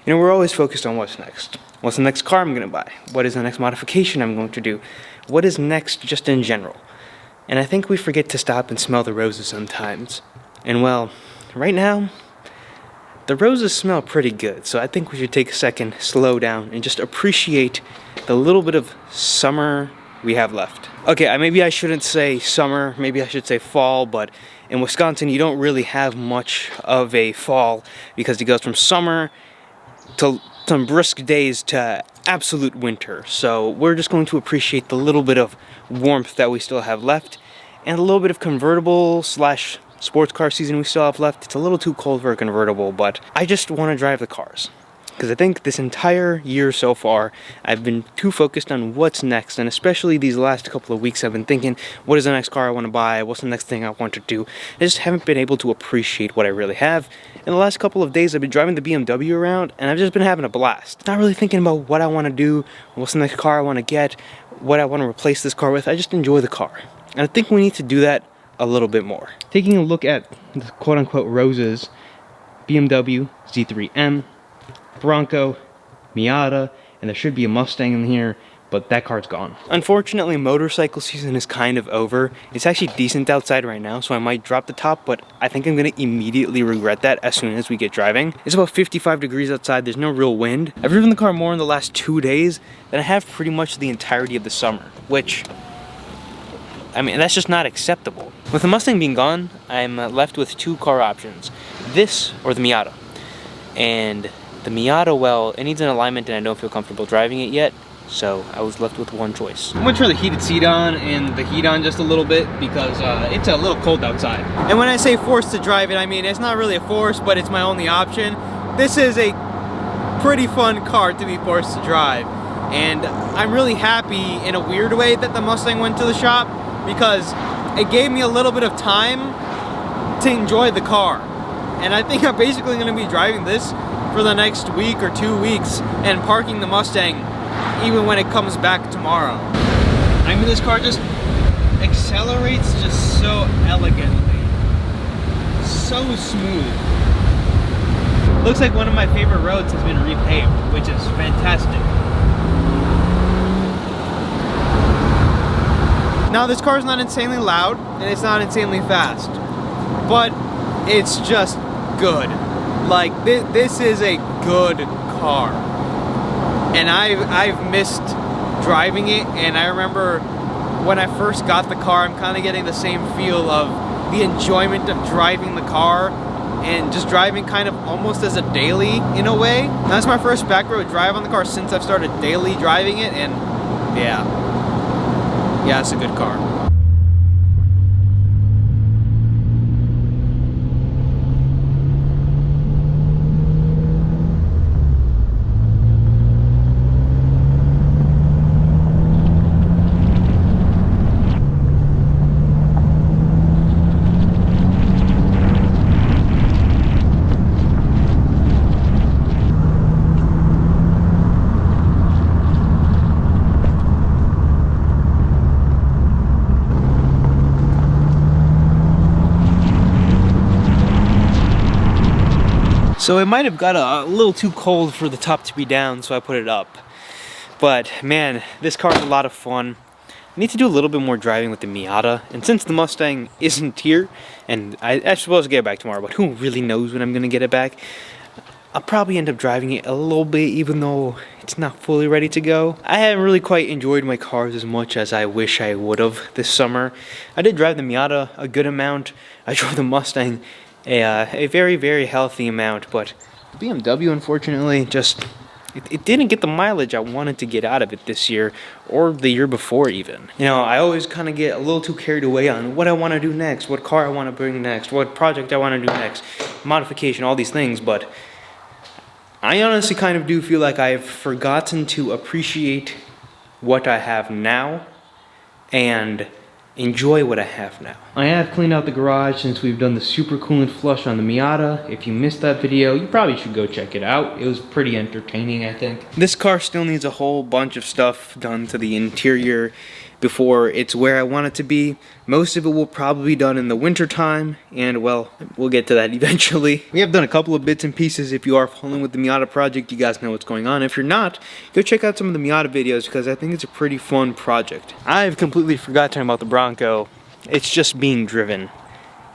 You know, we're always focused on what's next. What's the next car I'm gonna buy? What is the next modification I'm going to do? What is next just in general? And I think we forget to stop and smell the roses sometimes. And well, right now, the roses smell pretty good, so I think we should take a second, slow down, and just appreciate the little bit of summer we have left. Okay, maybe I shouldn't say summer, maybe I should say fall, but in Wisconsin you don't really have much of a fall because it goes from summer to some brisk days to absolute winter. So we're just going to appreciate the little bit of warmth that we still have left and a little bit of convertible slash sports car season we still have left. It's a little too cold for a convertible, but I just want to drive the cars. Because I think this entire year so far, I've been too focused on what's next, and especially these last couple of weeks I've been thinking, what is the next car I want to buy, what's the next thing I want to do. I just haven't been able to appreciate what I really have. In the last couple of days I've been driving the BMW around, and I've just been having a blast. Not really thinking about what I want to do, what's the next car I want to get, what I want to replace this car with. I just enjoy the car. And I think we need to do that a little bit more. Taking a look at the quote-unquote roses, BMW Z3M, Bronco, Miata, and there should be a Mustang in here, but that car's gone. Unfortunately, motorcycle season is kind of over. It's actually decent outside right now, so I might drop the top, but I think I'm gonna immediately regret that as soon as we get driving. It's about 55 degrees outside, there's no real wind. I've driven the car more in the last 2 days than I have pretty much the entirety of the summer, which, I mean, that's just not acceptable. With the Mustang being gone, I'm left with 2 car options. This or the Miata. And the Miata, well, it needs an alignment and I don't feel comfortable driving it yet, so I was left with one choice. I'm gonna turn the heated seat on and the heat on just a little bit because it's a little cold outside. And when I say forced to drive it, I mean it's not really a force, but it's my only option. This is a pretty fun car to be forced to drive. And I'm really happy in a weird way that the Mustang went to the shop because it gave me a little bit of time to enjoy the car. And I think I'm basically gonna be driving this for the next week or 2 weeks and parking the Mustang even when it comes back tomorrow. I mean, this car just accelerates just so elegantly, so smooth. Looks like one of my favorite roads has been repaved, which is fantastic. Now this car is not insanely loud and it's not insanely fast, but it's just good. Like, this is a good car. And I've missed driving it, and I remember when I first got the car, I'm kind of getting the same feel of the enjoyment of driving the car and just driving kind of almost as a daily in a way. That's my first back road drive on the car since I've started daily driving it, and yeah, it's a good car. So it might have got a little too cold for the top to be down, so I put it up. But man, this car is a lot of fun. I need to do a little bit more driving with the Miata, and since the Mustang isn't here, and I'm supposed to get it back tomorrow, but who really knows when I'm gonna get it back, I'll probably end up driving it a little bit even though it's not fully ready to go. I haven't really quite enjoyed my cars as much as I wish I would have this summer. I did drive the Miata a good amount. I drove the Mustang a very, very healthy amount, but the BMW, unfortunately, just it didn't get the mileage I wanted to get out of it this year or the year before even. You know, I always kind of get a little too carried away on what I want to do next, what car I want to bring next, what project I want to do next, modification, all these things, but I honestly kind of do feel like I've forgotten to appreciate what I have now and enjoy what I have now. I have cleaned out the garage since we've done the super coolant flush on the Miata. If you missed that video, you probably should go check it out. It was pretty entertaining, I think. This car still needs a whole bunch of stuff done to the interior. before it's where I want it to be. Most of it will probably be done in the winter time, and well, we'll get to that eventually. We have done a couple of bits and pieces. If you are following with the Miata project, you guys know what's going on. If you're not, go check out some of the Miata videos because I think it's a pretty fun project. I've completely forgotten about the Bronco. It's just being driven,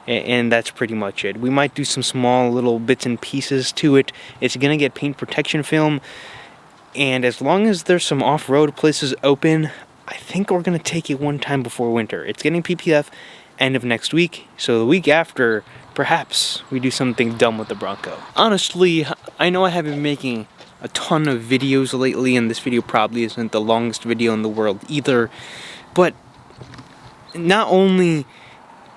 and that's pretty much it. We might do some small little bits and pieces to it. It's gonna get paint protection film, and as long as there's some off-road places open, I think we're going to take it one time before winter. It's getting PPF end of next week, so the week after, perhaps we do something dumb with the Bronco. Honestly, I know I haven't been making a ton of videos lately, and this video probably isn't the longest video in the world either, but not only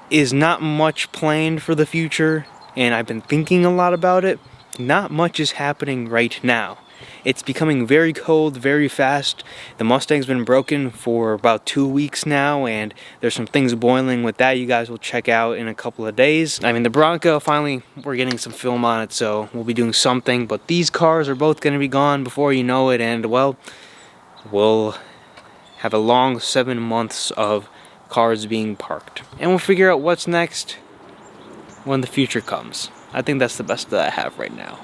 is not much planned for the future, and I've been thinking a lot about it, not much is happening right now. It's becoming very cold, very fast. The Mustang's been broken for about 2 weeks now, and there's some things boiling with that you guys will check out in a couple of days. I mean, the Bronco, finally, we're getting some film on it, so we'll be doing something, but these cars are both going to be gone before you know it, and, well, we'll have a long 7 months of cars being parked. And we'll figure out what's next when the future comes. I think that's the best that I have right now.